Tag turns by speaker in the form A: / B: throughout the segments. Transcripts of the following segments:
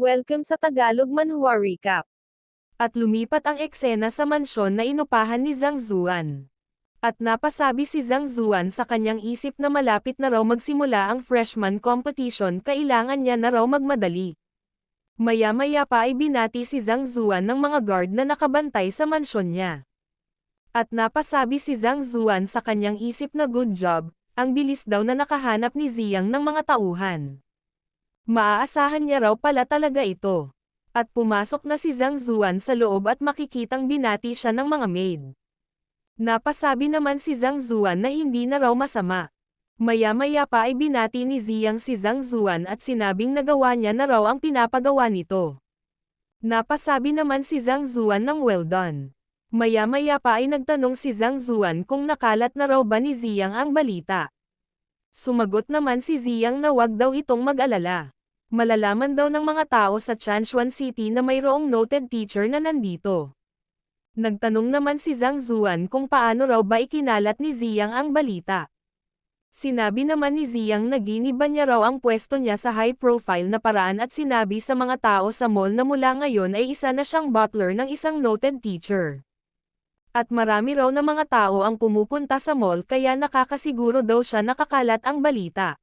A: Welcome sa Tagalog Manhwa Recap. At lumipat ang eksena sa mansyon na inupahan ni Zhang Zuan. At napasabi si Zhang Zuan sa kanyang isip na malapit na raw magsimula ang freshman competition, kailangan niya na raw magmadali. Maya-maya pa ay binati si Zhang Zuan ng mga guard na nakabantay sa mansyon niya. At napasabi si Zhang Zuan sa kanyang isip na good job, ang bilis daw na nakahanap ni Ziyang ng mga tauhan. Maaasahan niya raw pala talaga ito. At pumasok na si Zhang Zuan sa loob at makikitang binati siya ng mga maid. Napasabi naman si Zhang Zuan na hindi na raw masama. Maya-maya pa ay binati ni Ziyang si Zhang Zuan at sinabing nagawa niya na raw ang pinapagawa nito. Napasabi naman si Zhang Zuan ng well done. Maya-maya pa ay nagtanong si Zhang Zuan kung nakalat na raw ba ni Ziyang ang balita. Sumagot naman si Ziyang na wag daw itong mag-alala. Malalaman daw ng mga tao sa Chanshuan City na mayroong noted teacher na nandito. Nagtanong naman si Zhang Zuan kung paano raw ba ikinalat ni Ziyang ang balita. Sinabi naman ni Ziyang na giniban niya raw ang pwesto niya sa high-profile na paraan at sinabi sa mga tao sa mall na mula ngayon ay isa na siyang butler ng isang noted teacher. At marami raw na mga tao ang pumupunta sa mall kaya nakakasiguro daw siya nakakalat ang balita.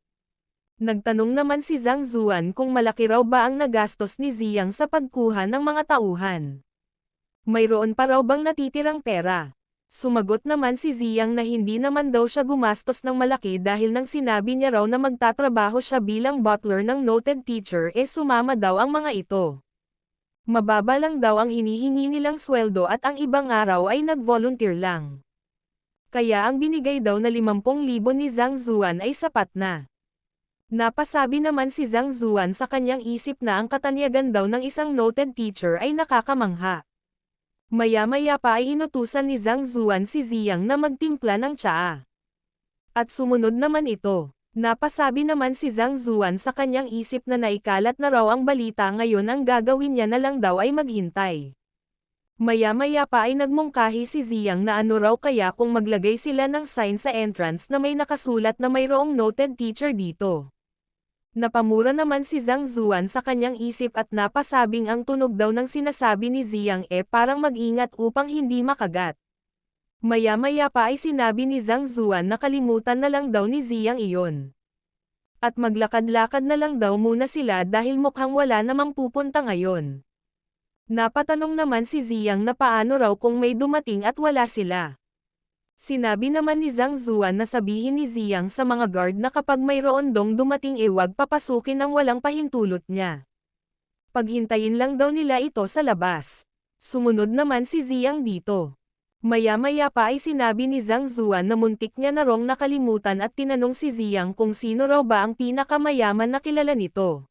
A: Nagtanong naman si Zhang Zuan kung malaki raw ba ang nagastos ni Ziyang sa pagkuha ng mga tauhan. Mayroon pa raw bang natitirang pera? Sumagot naman si Ziyang na hindi naman daw siya gumastos ng malaki dahil nang sinabi niya raw na magtatrabaho siya bilang butler ng noted teacher sumama daw ang mga ito. Mababa lang daw ang hinihingi nilang sweldo at ang ibang araw ay nag-volunteer lang. Kaya ang binigay daw na 50,000 ni Zhang Zuan ay sapat na. Napasabi naman si Zhang Zuan sa kanyang isip na ang katanyagan daw ng isang noted teacher ay nakakamangha. Maya-maya pa ay inutusan ni Zhang Zuan si Ziyang na magtimpla ng tsaa. At sumunod naman ito. Napasabi naman si Zhang Zuan sa kanyang isip na naikalat na raw ang balita, ngayon ang gagawin niya na lang daw ay maghintay. Maya-maya pa ay nagmungkahi si Ziyang na ano raw kaya kung maglagay sila ng sign sa entrance na may nakasulat na mayroong noted teacher dito. Napamura naman si Zhang Zuan sa kanyang isip at napasabing ang tunog daw ng sinasabi ni Ziyang parang mag-ingat upang hindi makagat. Maya-maya pa ay sinabi ni Zhang Zuan na kalimutan na lang daw ni Ziyang iyon. At maglakad-lakad na lang daw muna sila dahil mukhang wala namang pupunta ngayon. Napatanong naman si Ziyang na paano raw kung may dumating at wala sila. Sinabi naman ni Zhang Zuan na sabihin ni Ziyang sa mga guard na kapag mayroon dong dumating wag papasukin ng walang pahintulot niya. Paghintayin lang daw nila ito sa labas. Sumunod naman si Ziyang dito. Maya-maya pa ay sinabi ni Zhang Zuan na muntik niya na rong nakalimutan at tinanong si Ziyang kung sino raw ba ang pinakamayaman na kilala nito.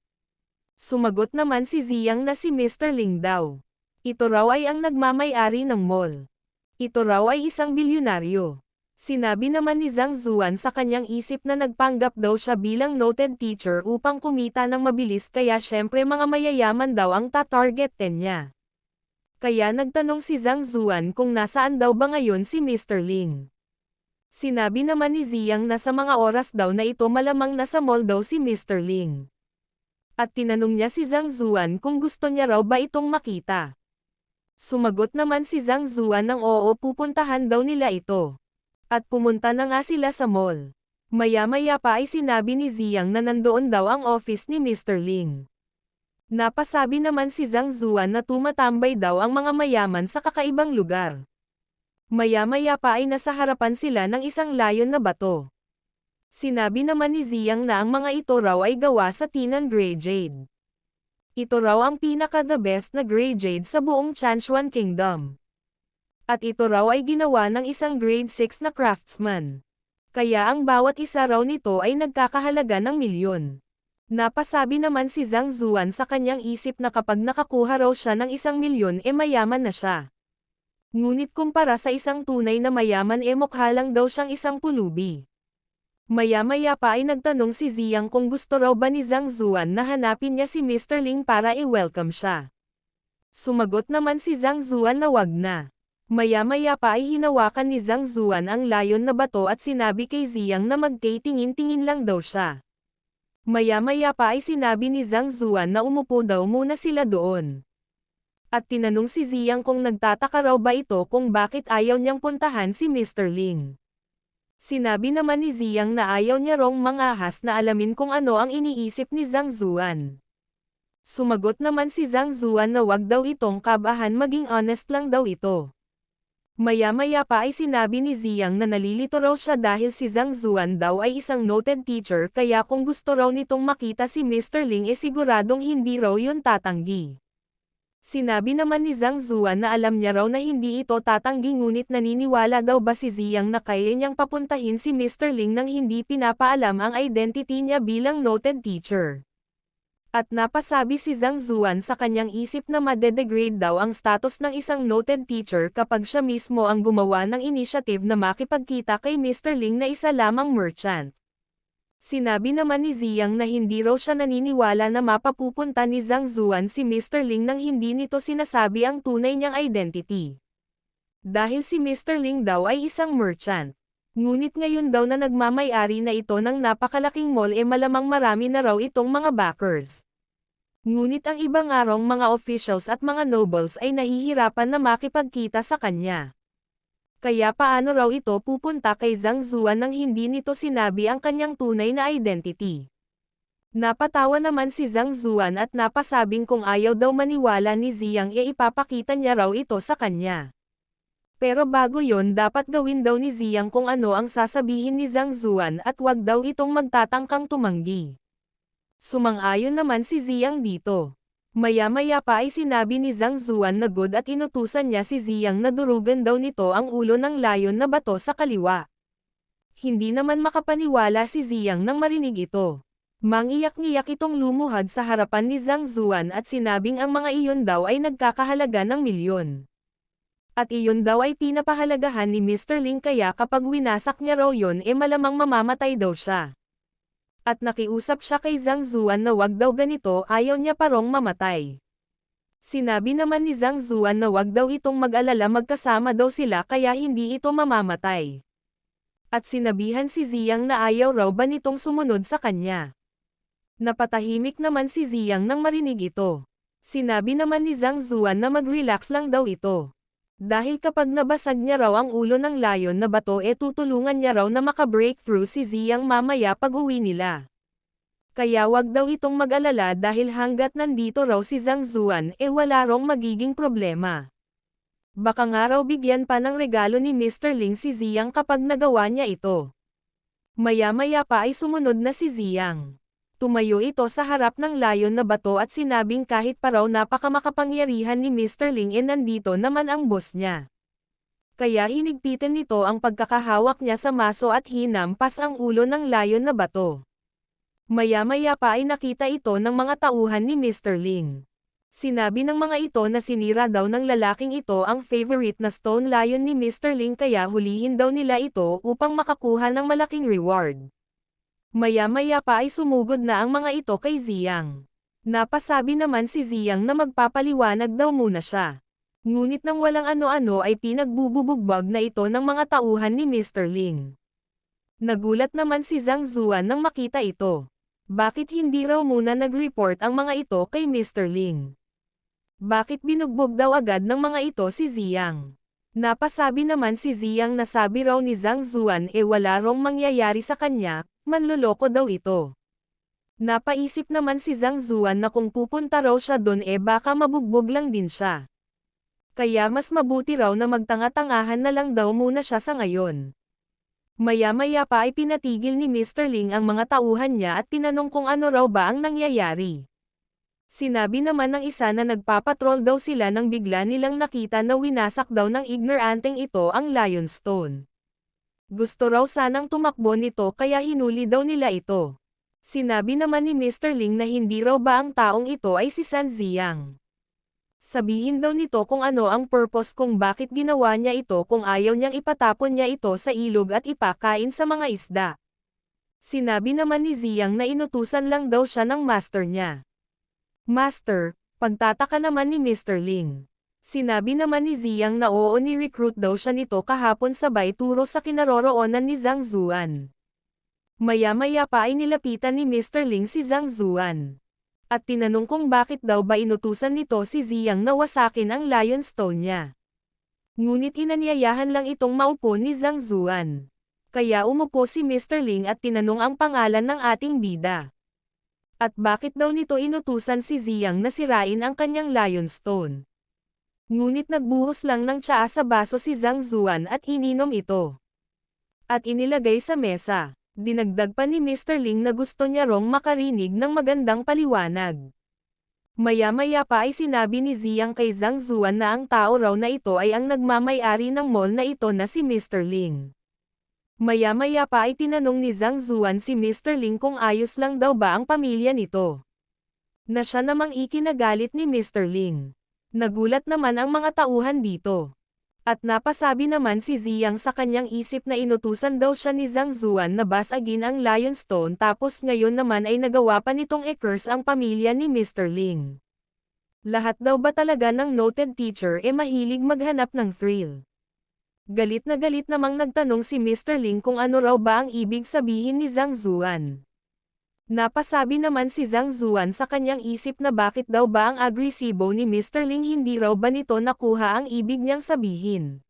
A: Sumagot naman si Ziyang na si Mr. Ling daw. Ito raw ay ang nagmamay-ari ng mall. Ito raw ay isang bilyonaryo. Sinabi naman ni Zhang Zuan sa kanyang isip na nagpanggap daw siya bilang noted teacher upang kumita ng mabilis kaya syempre mga mayayaman daw ang tatargetin niya. Kaya nagtanong si Zhang Zuan kung nasaan daw ba ngayon si Mr. Ling. Sinabi naman ni Ziyang na sa mga oras daw na ito malamang nasa mall daw si Mr. Ling. At tinanong niya si Zhang Zuan kung gusto niya raw ba itong makita. Sumagot naman si Zhang Zuan ng oo, pupuntahan daw nila ito. At pumunta na nga sila sa mall. Maya-maya pa ay sinabi ni Ziyang na nandoon daw ang office ni Mr. Ling. Napasabi naman si Zhang Zuan na tumatambay daw ang mga mayaman sa kakaibang lugar. Maya-maya pa ay nasa harapan sila ng isang layon na bato. Sinabi naman ni Ziyang na ang mga ito raw ay gawa sa tinang gray jade. Ito raw ang pinaka-the best na gray jade sa buong Chanshuan Kingdom. At ito raw ay ginawa ng isang grade 6 na craftsman. Kaya ang bawat isa raw nito ay nagkakahalaga ng milyon. Napasabi naman si Zhang Zuan sa kanyang isip na kapag nakakuha raw siya ng 1,000,000 mayaman na siya. Ngunit kumpara sa isang tunay na mayaman mukha lang daw siyang isang pulubi. Maya-maya pa ay nagtanong si Ziyang kung gusto raw ba ni Zhang Zuan na hanapin niya si Mr. Ling para i-welcome siya. Sumagot naman si Zhang Zuan na wag na. Maya-maya pa ay hinawakan ni Zhang Zuan ang layon na bato at sinabi kay Ziyang na magtitingin-tingin lang daw siya. Maya-maya pa ay sinabi ni Zhang Zuan na umupo daw muna sila doon. At tinanong si Ziyang kung nagtataka raw ba ito kung bakit ayaw niyang puntahan si Mr. Ling. Sinabi naman ni Ziyang na ayaw niya rong mangahas na alamin kung ano ang iniisip ni Zhang Zuan. Sumagot naman si Zhang Zuan na wag daw itong kabahan, maging honest lang daw ito. Maya-maya pa ay sinabi ni Ziyang na nalilito raw siya dahil si Zhang Zuan daw ay isang noted teacher, kaya kung gusto raw nitong makita si Mr. Ling siguradong hindi raw yun tatanggi. Sinabi naman ni Zhang Zuan na alam niya raw na hindi ito tatanggi, ngunit naniniwala daw ba si Ziyang na kaya niyang papuntahin si Mr. Ling nang hindi pinapaalam ang identity niya bilang noted teacher. At napasabi si Zhang Zuan sa kanyang isip na madedegrade daw ang status ng isang noted teacher kapag siya mismo ang gumawa ng initiative na makipagkita kay Mr. Ling na isa lamang merchant. Sinabi naman ni Ziyang na hindi raw siya naniniwala na mapapupunta ni Zhang Zuan si Mr. Ling nang hindi nito sinasabi ang tunay niyang identity. Dahil si Mr. Ling daw ay isang merchant. Ngunit ngayon daw na nagmamay-ari na ito ng napakalaking mall malamang marami na raw itong mga backers. Ngunit ang ibang arong mga officials at mga nobles ay nahihirapan na makipagkita sa kanya. Kaya paano raw ito pupunta kay Zhang Zuan nang hindi nito sinabi ang kanyang tunay na identity? Napatawa naman si Zhang Zuan at napasabing kung ayaw daw maniwala ni Ziyang ipapakita niya raw ito sa kanya. Pero bago yon dapat gawin daw ni Ziyang kung ano ang sasabihin ni Zhang Zuan at wag daw itong magtatangkang tumanggi. Sumang-ayon naman si Ziyang dito. Maya-maya pa ay sinabi ni Zhang Zuan na good at inutusan niya si Ziyang na durugan daw nito ang ulo ng layon na bato sa kaliwa. Hindi naman makapaniwala si Ziyang nang marinig ito. Mangiyak-ngiyak itong lumuhad sa harapan ni Zhang Zuan at sinabing ang mga iyon daw ay nagkakahalaga ng milyon. At iyon daw ay pinapahalagahan ni Mr. Ling, kaya kapag winasak niya raw yon malamang mamamatay daw siya. At nakiusap siya kay Zhang Zuan na wag daw ganito, ayaw niya parong mamatay. Sinabi naman ni Zhang Zuan na wag daw itong mag-alala, magkasama daw sila kaya hindi ito mamamatay. At sinabihan si Ziyang na ayaw raw ba nitong sumunod sa kanya. Napatahimik naman si Ziyang nang marinig ito. Sinabi naman ni Zhang Zuan na mag-relax lang daw ito. Dahil kapag nabasag niya raw ang ulo ng layon na bato tutulungan niya raw na maka-breakthrough si Ziyang mamaya pag uwi nila. Kaya wag daw itong mag-alala dahil hanggat nandito raw si Zhang Zuan wala raw magiging problema. Baka nga raw bigyan pa ng regalo ni Mr. Ling si Ziyang kapag nagawa niya ito. Maya-maya pa ay sumunod na si Ziyang. Tumayo ito sa harap ng layon na bato at sinabing kahit pa raw napakamakapangyarihan ni Mr. Ling nandito naman ang boss niya. Kaya hinigpitan nito ang pagkakahawak niya sa maso at hinampas ang ulo ng layon na bato. Maya-maya pa ay nakita ito ng mga tauhan ni Mr. Ling. Sinabi ng mga ito na sinira daw ng lalaking ito ang favorite na stone lion ni Mr. Ling, kaya hulihin daw nila ito upang makakuha ng malaking reward. Maya-maya pa ay sumugod na ang mga ito kay Ziyang. Napasabi naman si Ziyang na magpapaliwanag daw muna siya. Ngunit nang walang ano-ano ay pinagbububugbag na ito ng mga tauhan ni Mr. Ling. Nagulat naman si Zhang Zuan nang makita ito. Bakit hindi raw muna nag-report ang mga ito kay Mr. Ling? Bakit binugbog daw agad ng mga ito si Ziyang? Napasabi naman si Ziyang na sabi raw ni Zhang Zuan wala rong mangyayari sa kanya, manloloko daw ito. Napaisip naman si Zhang Zuan na kung pupunta raw siya doon baka mabugbog lang din siya. Kaya mas mabuti raw na magtanga-tangahan na lang daw muna siya sa ngayon. Maya-maya pa ay pinatigil ni Mr. Ling ang mga tauhan niya at tinanong kung ano raw ba ang nangyayari. Sinabi naman ng isa na nagpapatrol daw sila nang bigla nilang nakita na winasak daw ng ignoranteng ito ang Lionstone. Gusto raw sanang tumakbo nito kaya hinuli daw nila ito. Sinabi naman ni Mr. Ling na hindi raw ba ang taong ito ay si San Ziyang. Sabihin daw nito kung ano ang purpose kung bakit ginawa niya ito, kung ayaw niyang ipatapon niya ito sa ilog at ipakain sa mga isda. Sinabi naman ni Ziyang na inutusan lang daw siya ng master niya. Master, pagtataka naman ni Mr. Ling. Sinabi naman ni Ziyang na oo, ni-recruit daw siya nito kahapon sabay turo sa kinaroroonan ni Zhang Zuan. Maya-maya pa ay nilapitan ni Mr. Ling si Zhang Zuan. At tinanong kung bakit daw ba inutusan nito si Ziyang na wasakin ang Lion Stone niya. Ngunit inanyayahan lang itong maupo ni Zhang Zuan. Kaya umupo si Mr. Ling at tinanong ang pangalan ng ating bida. At bakit daw nito inutusan si Ziyang na sirain ang kanyang Lion Stone. Ngunit nagbuhos lang ng tsaa sa baso si Zhang Zuan at ininom ito. At inilagay sa mesa. Dinagdag pa ni Mr. Ling na gusto niya rong makarinig ng magandang paliwanag. Maya-maya pa ay sinabi ni Ziyang kay Zhang Zuan na ang tao raw na ito ay ang nagmamay-ari ng mall na ito na si Mr. Ling. Maya-maya pa ay tinanong ni Zhang Zuan si Mr. Ling kung ayos lang daw ba ang pamilya nito. Na siya namang ikinagalit ni Mr. Ling. Nagulat naman ang mga tauhan dito. At napasabi naman si Ziyang sa kanyang isip na inutusan daw siya ni Zhang Zuan na basagin ang Lion Stone tapos ngayon naman ay nagawa pa nitong i-curse ang pamilya ni Mr. Ling. Lahat daw ba talaga ng noted teacher mahilig maghanap ng thrill? Galit namang nagtanong si Mr. Ling kung ano raw ba ang ibig sabihin ni Zhang Zuan. Napasabi naman si Zhang Zuan sa kanyang isip na bakit daw ba ang agresibo ni Mr. Ling hindi raw ba nito nakuha ang ibig niyang sabihin.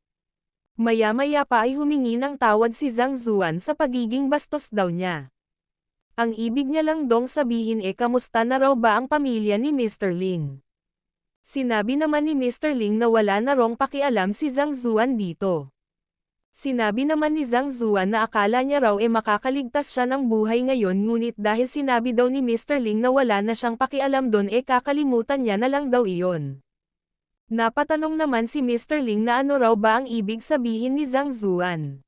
A: Maya-maya pa ay humingi ng tawad si Zhang Zuan sa pagiging bastos daw niya. Ang ibig niya lang dong sabihin kamusta na raw ba ang pamilya ni Mr. Ling. Sinabi naman ni Mr. Ling na wala na rong pakialam si Zhang Zuan dito. Sinabi naman ni Zhang Zuan na akala niya raw makakaligtas siya ng buhay ngayon ngunit dahil sinabi daw ni Mr. Ling na wala na siyang pakialam doon kakalimutan niya na lang daw iyon. Napatanong naman si Mr. Ling na ano raw ba ang ibig sabihin ni Zhang Zuan.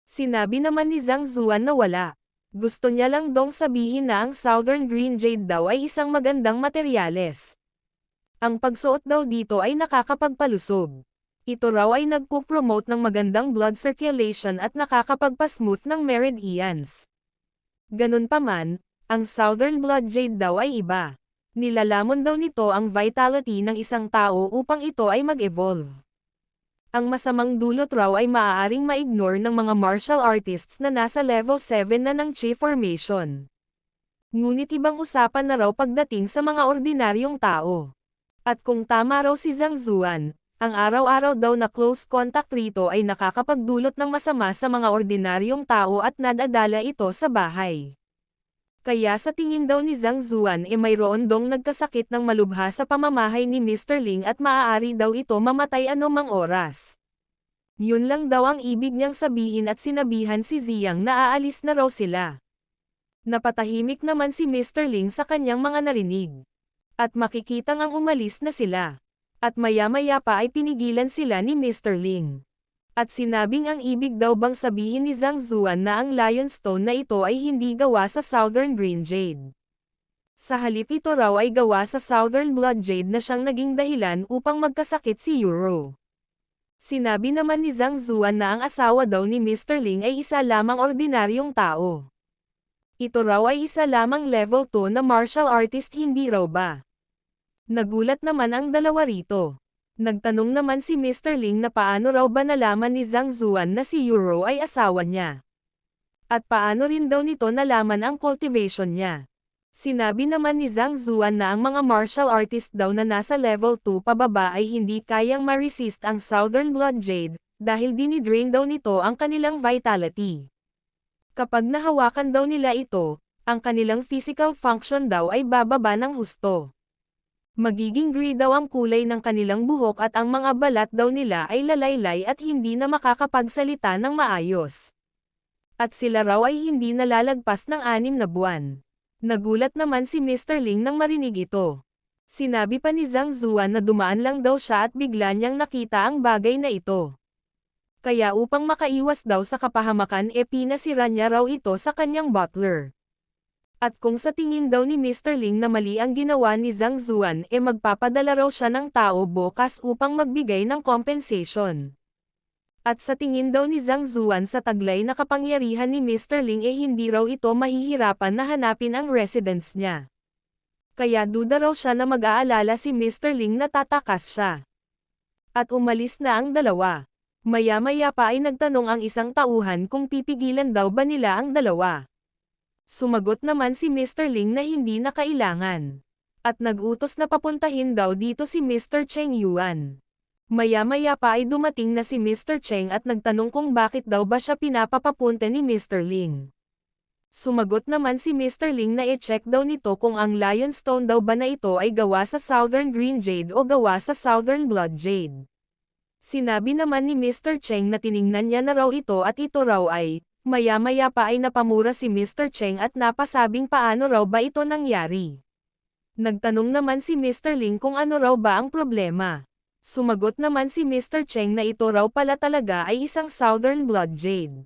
A: Sinabi naman ni Zhang Zuan na wala. Gusto niya lang dong sabihin na ang Southern Green Jade daw ay isang magandang materyales. Ang pagsuot daw dito ay nakakapagpalusog. Ito raw ay nagpo-promote ng magandang blood circulation at nakakapagpa-smooth ng meridians. Ganun pa man, ang Southern Blood Jade daw ay iba. Nilalamon daw nito ang vitality ng isang tao upang ito ay mag-evolve. Ang masamang dulot raw ay maaaring ma-ignore ng mga martial artists na nasa level 7 na ng Chi formation. Ngunit ibang usapan na raw pagdating sa mga ordinaryong tao. At kung tama raw si Zhang Zuan, ang araw-araw daw na close contact rito ay nakakapagdulot ng masama sa mga ordinaryong tao at nadadala ito sa bahay. Kaya sa tingin daw ni Zhang Zuan mayroon dong nagkasakit ng malubha sa pamamahay ni Mr. Ling at maaari daw ito mamatay anumang oras. Yun lang daw ang ibig niyang sabihin at sinabihan si Ziyang na aalis na raw sila. Napatahimik naman si Mr. Ling sa kanyang mga narinig. At makikitang ang umalis na sila. At maya-maya pa ay pinigilan sila ni Mr. Ling. At sinabing ang ibig daw bang sabihin ni Zhang Zuan na ang Lion Stone na ito ay hindi gawa sa Southern Green Jade. Sa halip ito raw ay gawa sa Southern Blood Jade na siyang naging dahilan upang magkasakit si Euro. Sinabi naman ni Zhang Zuan na ang asawa daw ni Mr. Ling ay isa lamang ordinaryong tao. Ito raw ay isa lamang level 2 na martial artist hindi raw ba? Nagulat naman ang dalawa rito. Nagtanong naman si Mr. Ling na paano raw ba nalaman ni Zhang Zuan na si Euro ay asawa niya. At paano rin daw nito nalaman ang cultivation niya. Sinabi naman ni Zhang Zuan na ang mga martial artist daw na nasa level 2 pababa ay hindi kayang ma-resist ang Southern Blood Jade, dahil dinidrain daw nito ang kanilang vitality. Kapag nahawakan daw nila ito, ang kanilang physical function daw ay bababa ng husto. Magiging gray daw ang kulay ng kanilang buhok at ang mga balat daw nila ay lalaylay at hindi na makakapagsalita ng maayos. At sila raw ay hindi nalalagpas ng 6 na buwan. Nagulat naman si Mr. Ling nang marinig ito. Sinabi pa ni Zhang Zuan na dumaan lang daw siya at bigla niyang nakita ang bagay na ito. Kaya upang makaiwas daw sa kapahamakan pinasira niya raw ito sa kanyang butler. At kung sa tingin daw ni Mr. Ling na mali ang ginawa ni Zhang Zuan magpapadala raw siya ng tao bukas upang magbigay ng compensation. At sa tingin daw ni Zhang Zuan sa taglay na kapangyarihan ni Mr. Ling hindi raw ito mahihirapan na hanapin ang residence niya. Kaya duda raw siya na mag-aalala si Mr. Ling na tatakas siya. At umalis na ang dalawa. Maya-maya pa ay nagtanong ang isang tauhan kung pipigilan daw ba nila ang dalawa. Sumagot naman si Mr. Ling na hindi na kailangan. At nag-utos na papuntahin daw dito si Mr. Cheng Yuan. Maya-maya pa ay dumating na si Mr. Cheng at nagtanong kung bakit daw ba siya pinapapapunta ni Mr. Ling. Sumagot naman si Mr. Ling na i-check daw nito kung ang Lionstone daw ba na ito ay gawa sa Southern Green Jade o gawa sa Southern Blood Jade. Sinabi naman ni Mr. Cheng na tiningnan niya na raw ito at ito raw ay, maya-maya pa ay napamura si Mr. Cheng at napasabing paano raw ba ito nangyari. Nagtanong naman si Mr. Ling kung ano raw ba ang problema. Sumagot naman si Mr. Cheng na ito raw pala talaga ay isang Southern Blood Jade.